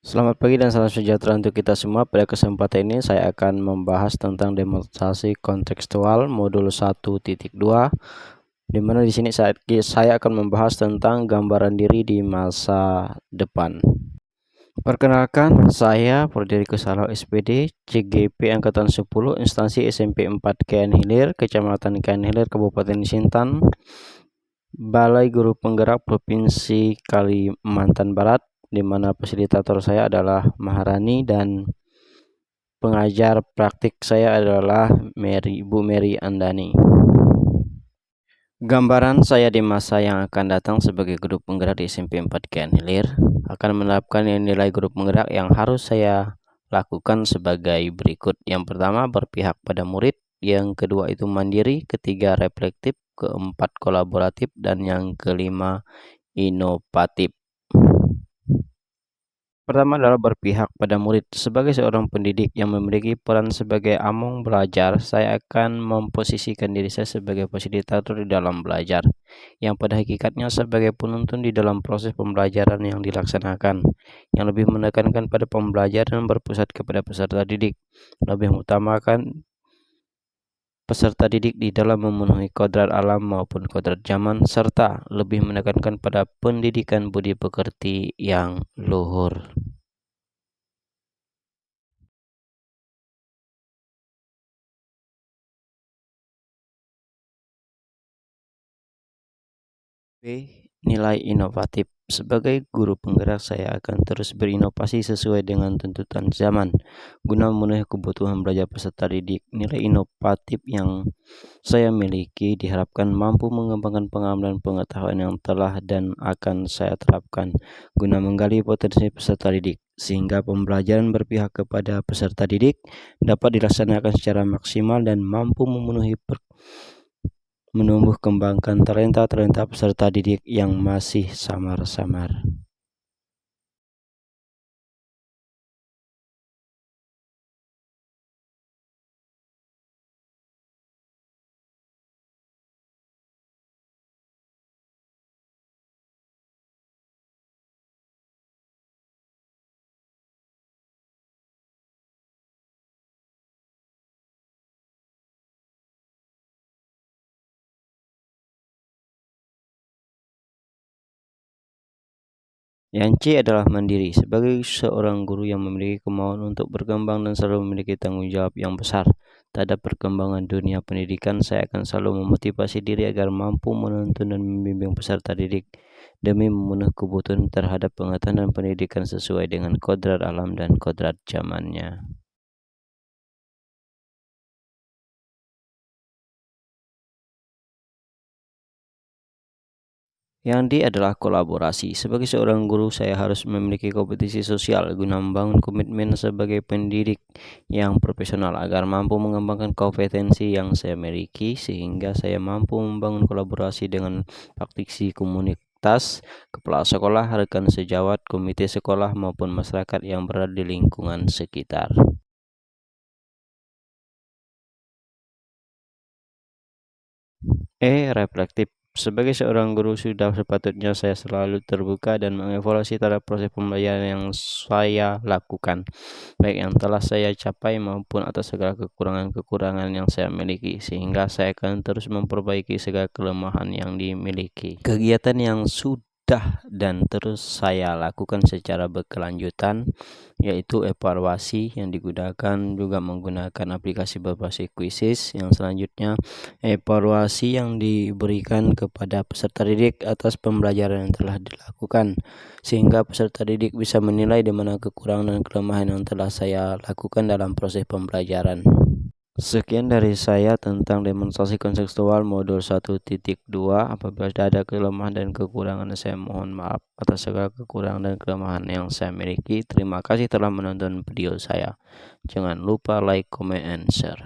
Selamat pagi dan salam sejahtera untuk kita semua. Pada kesempatan ini saya akan membahas tentang demonstrasi kontekstual modul 1.2, di mana di sini saya akan membahas tentang gambaran diri di masa depan. Perkenalkan, saya Frederico Salo SPD, CGP angkatan 10, instansi SMP 4 Kian Hilir, Kecamatan Kian Hilir, Kabupaten Sintan, Balai Guru Penggerak Provinsi Kalimantan Barat, di mana fasilitator saya adalah Maharani dan pengajar praktik saya adalah Ibu Mary Andani. Gambaran saya di masa yang akan datang sebagai guru penggerak di SMP 4 Kian Hilir akan menerapkan nilai guru penggerak yang harus saya lakukan sebagai berikut. Yang pertama, berpihak pada murid. Yang kedua itu mandiri. Ketiga, reflektif. Keempat, kolaboratif. Dan yang kelima, inovatif. Pertama adalah berpihak pada murid. Sebagai seorang pendidik yang memiliki peran sebagai among belajar, saya akan memposisikan diri saya sebagai fasilitator di dalam belajar, yang pada hakikatnya sebagai penuntun di dalam proses pembelajaran yang dilaksanakan, yang lebih menekankan pada pembelajaran berpusat kepada peserta didik, lebih mengutamakan peserta didik di dalam memenuhi kodrat alam maupun kodrat zaman, serta lebih menekankan pada pendidikan budi pekerti yang luhur. B. Nilai inovatif. Sebagai guru penggerak, saya akan terus berinovasi sesuai dengan tuntutan zaman, guna memenuhi kebutuhan belajar peserta didik. Nilai inovatif yang saya miliki diharapkan mampu mengembangkan pengalaman dan pengetahuan yang telah dan akan saya terapkan, guna menggali potensi peserta didik, sehingga pembelajaran berpihak kepada peserta didik dapat dilaksanakan secara maksimal dan mampu memenuhi menumbuh kembangkan talenta-talenta peserta didik yang masih samar-samar. Yang C adalah mandiri. Sebagai seorang guru yang memiliki kemauan untuk berkembang dan selalu memiliki tanggung jawab yang besar terhadap perkembangan dunia pendidikan, saya akan selalu memotivasi diri agar mampu menuntun dan membimbing peserta didik demi memenuhi kebutuhan terhadap pengetahuan dan pendidikan sesuai dengan kodrat alam dan kodrat zamannya. Yang D adalah kolaborasi. Sebagai seorang guru, saya harus memiliki kompetisi sosial guna membangun komitmen sebagai pendidik yang profesional agar mampu mengembangkan kompetensi yang saya miliki, sehingga saya mampu membangun kolaborasi dengan praktisi komunitas, kepala sekolah, rekan sejawat, komite sekolah, maupun masyarakat yang berada di lingkungan sekitar. Reflektif. Sebagai seorang guru, sudah sepatutnya saya selalu terbuka dan mengevaluasi terhadap proses pembelajaran yang saya lakukan, baik yang telah saya capai maupun atas segala kekurangan-kekurangan yang saya miliki, sehingga saya akan terus memperbaiki segala kelemahan yang dimiliki. Kegiatan yang sudah dan terus saya lakukan secara berkelanjutan yaitu evaluasi, yang digunakan juga menggunakan aplikasi berbasis kuisis. Yang selanjutnya, evaluasi yang diberikan kepada peserta didik atas pembelajaran yang telah dilakukan, sehingga peserta didik bisa menilai di mana kekurangan dan kelemahan yang telah saya lakukan dalam proses pembelajaran. Sekian dari saya tentang demonstrasi kontekstual modul 1.2. Apabila ada kelemahan dan kekurangan, saya mohon maaf atas segala kekurangan dan kelemahan yang saya miliki. Terima kasih telah menonton video saya. Jangan lupa like, comment, and share.